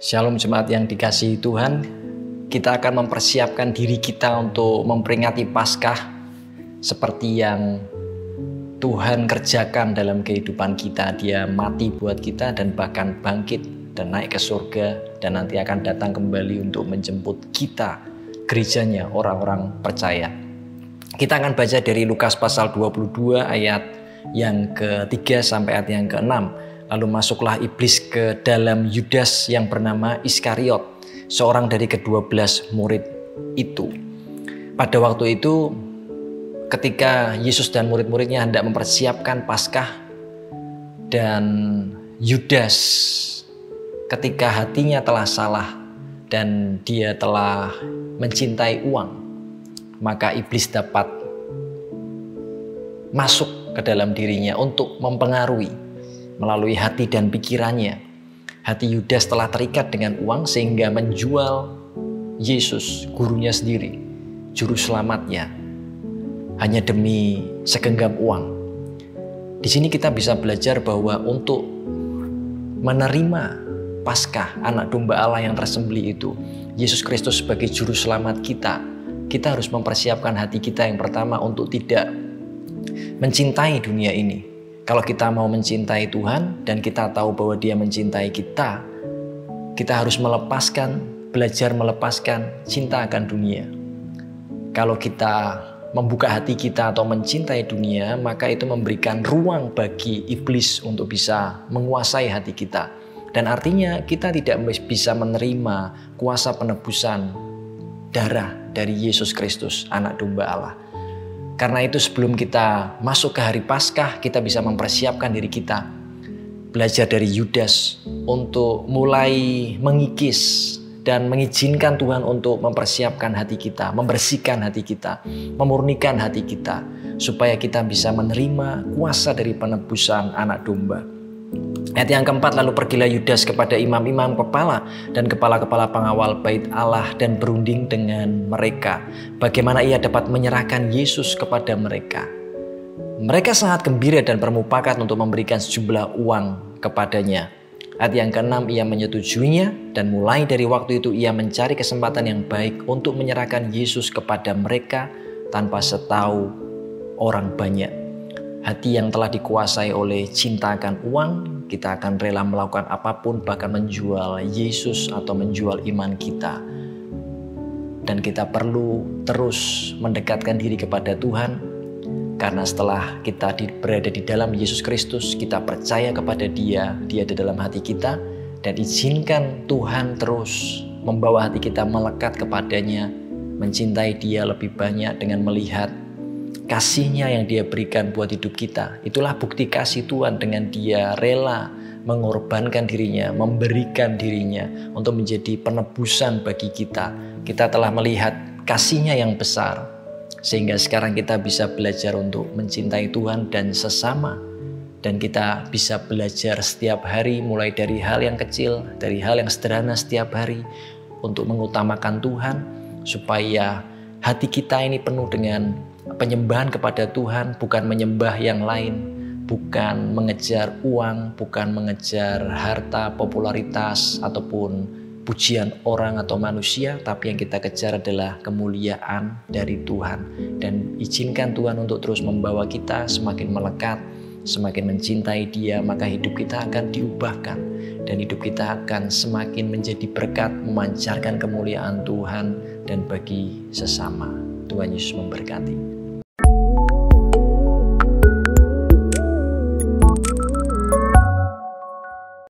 Shalom jemaat yang dikasihi Tuhan, kita akan mempersiapkan diri kita untuk memperingati Paskah seperti yang Tuhan kerjakan dalam kehidupan kita. Dia mati buat kita dan bahkan bangkit dan naik ke surga dan nanti akan datang kembali untuk menjemput kita, gerejanya, orang-orang percaya. Kita akan baca dari Lukas pasal 22 ayat yang ke-3 sampai ayat yang ke-6. Lalu masuklah iblis ke dalam Yudas yang bernama Iskariot, seorang dari ke-12 murid itu. Pada waktu itu, ketika Yesus dan murid-muridnya hendak mempersiapkan Paskah, dan Yudas ketika hatinya telah salah dan dia telah mencintai uang, maka iblis dapat masuk ke dalam dirinya untuk mempengaruhi melalui hati dan pikirannya. Hati Yudas telah terikat dengan uang sehingga menjual Yesus, gurunya sendiri, juru selamatnya, hanya demi segenggam uang. Di sini kita bisa belajar bahwa untuk menerima Paskah, anak domba Allah yang tersembelih itu, Yesus Kristus sebagai juru selamat kita harus mempersiapkan hati kita yang pertama untuk tidak mencintai dunia ini. Kalau kita mau mencintai Tuhan dan kita tahu bahwa Dia mencintai kita harus belajar melepaskan cinta akan dunia. Kalau kita membuka hati kita atau mencintai dunia, maka itu memberikan ruang bagi iblis untuk bisa menguasai hati kita. Dan artinya kita tidak bisa menerima kuasa penebusan darah dari Yesus Kristus, anak domba Allah. Karena itu sebelum kita masuk ke hari Paskah, kita bisa mempersiapkan diri kita. Belajar dari Yudas untuk mulai mengikis dan mengizinkan Tuhan untuk mempersiapkan hati kita, membersihkan hati kita, memurnikan hati kita, supaya kita bisa menerima kuasa dari penebusan anak domba. Ayat yang keempat, lalu pergilah Yudas kepada imam-imam kepala dan kepala-kepala pengawal bait Allah dan berunding dengan mereka bagaimana ia dapat menyerahkan Yesus kepada mereka. Mereka sangat gembira dan bermufakat untuk memberikan sejumlah uang kepadanya. Ayat yang ke-6, ia menyetujuinya dan mulai dari waktu itu ia mencari kesempatan yang baik untuk menyerahkan Yesus kepada mereka tanpa setahu orang banyak. Hati yang telah dikuasai oleh cinta akan uang, kita akan rela melakukan apapun, bahkan menjual Yesus atau menjual iman kita. Dan kita perlu terus mendekatkan diri kepada Tuhan, karena setelah kita berada di dalam Yesus Kristus, kita percaya kepada Dia di dalam hati kita, dan izinkan Tuhan terus membawa hati kita melekat kepadanya, mencintai Dia lebih banyak dengan melihat kasih-Nya yang Dia berikan buat hidup kita. Itulah bukti kasih Tuhan, dengan Dia rela mengorbankan dirinya, memberikan dirinya untuk menjadi penebusan bagi kita. Kita telah melihat kasih-Nya yang besar, sehingga sekarang kita bisa belajar untuk mencintai Tuhan dan sesama. Dan kita bisa belajar setiap hari, mulai dari hal yang kecil, dari hal yang sederhana setiap hari, untuk mengutamakan Tuhan, supaya hati kita ini penuh dengan penyembahan kepada Tuhan, bukan menyembah yang lain, bukan mengejar uang, bukan mengejar harta, popularitas, ataupun pujian orang atau manusia, tapi yang kita kejar adalah kemuliaan dari Tuhan. Dan izinkan Tuhan untuk terus membawa kita semakin melekat, semakin mencintai Dia, maka hidup kita akan diubahkan. Dan hidup kita akan semakin menjadi berkat, memancarkan kemuliaan Tuhan dan bagi sesama. Tuhan Yesus memberkati.